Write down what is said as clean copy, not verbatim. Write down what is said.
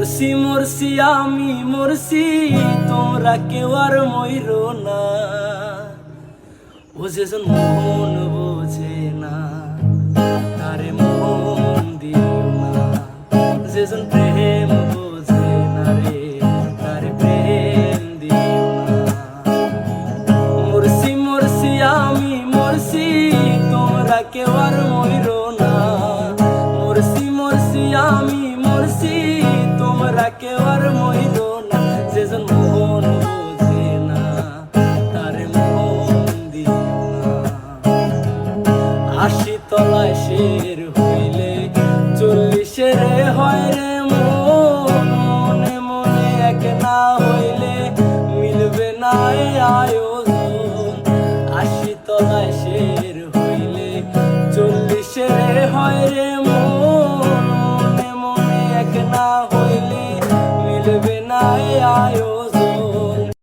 মরছি মরছি আমি মরছি, তোমরা কেউ আর মইরো না। ও যেজন মন বোঝে না তারে মন দিও না, যেজন প্রেম বোঝে না রে তারে প্রেম দিও না। মরছি মরছি আমি মরছি, তোমরা কেউ আর মইরো না। মরছি মরছি আমি মরছি, তোমরা কেউ আর মইরো না। যেজন মন বোঝে না তারে মন দিও না। ৮০ তলায় শের হইলে ৪০ হয় রে মন। মনে মনে এক না হইলে মিলবে না এ আয়োজন। ৮০ তলায় শের হইলে ৪০ হয় রে মন। মনে মনে এক না হইলে মিলবে না এ আয়োজন।